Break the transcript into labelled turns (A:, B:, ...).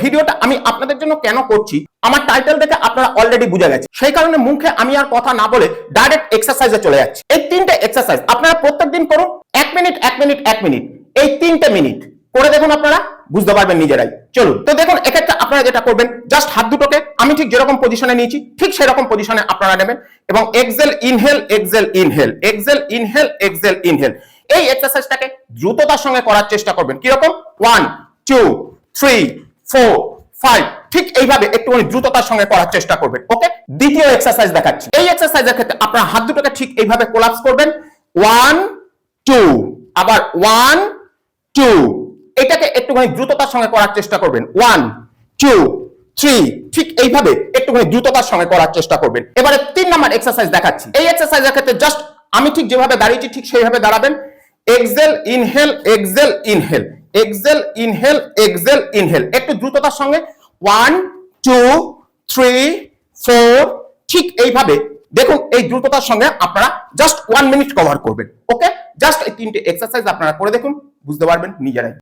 A: ভিডিওটা আমি আপনাদের জন্য কেন করছি, আমার টাইটেল দেখে আপনারা অলরেডি বুঝে গেছে, সেই কারণে মুখে আমি আর কথা না বলে ডাইরেক্ট এক্সারসাইজে চলে যাচ্ছি। এই 3টে এক্সারসাইজ আপনারা প্রত্যেকদিন করুন, 1 মিনিট 1 মিনিট 1 মিনিট, এই 3টে মিনিট করে দেখুন, আপনারা বুঝতে পারবেন নিজেরাই। চলুন, তো দেখুন এক্ষেত্রে আপনারা যেটা করবেন, জাস্ট হাত দুটোকে আমি ঠিক যেরকম পজিশনে নিয়েছি ঠিক সেরকম পজিশনে আপনারা নেবেন এবং Excel inhale exhale inhale exhale inhale exhale inhale এই এক্সারসাইজটাকে দ্রুততার সঙ্গে করার চেষ্টা করবেন। কিরকম? 1 2 3 4 5, ঠিক এইভাবে একটুখানি দ্রুততার সঙ্গে করার চেষ্টা করবেন। ওকে, দ্বিতীয় এক্সারসাইজ দেখাচ্ছি। এই এক্সারসাইজের ক্ষেত্রে আপনারা হাত দুটোকে ঠিক এইভাবে কোলাপস করবেন, 1 2, আবার 1 2, এটাকে একটুখানি দ্রুততার সঙ্গে করার চেষ্টা করবেন, 1 2 3, ঠিক এইভাবে একটুখানি দ্রুততার সঙ্গে করার চেষ্টা করবেন। এবারে 3 নাম্বার এক্সারসাইজ দেখাচ্ছি। এই এক্সারসাইজের ক্ষেত্রে জাস্ট আমি ঠিক যেভাবে দাঁড়িয়েছি ঠিক সেইভাবে দাঁড়াবেন, Excel inhale exhale inhale exhale inhale exhale inhale, একটু দ্রুততার সঙ্গে 1 2 3 4, ঠিক এইভাবে দেখুন। এই দ্রুততার সঙ্গে আপনারা জাস্ট 1 মিনিট কভার করবেন। ওকে, জাস্ট এই 3টে এক্সারসাইজ আপনারা করে দেখুন, বুঝতে পারবেন নিজেরাই।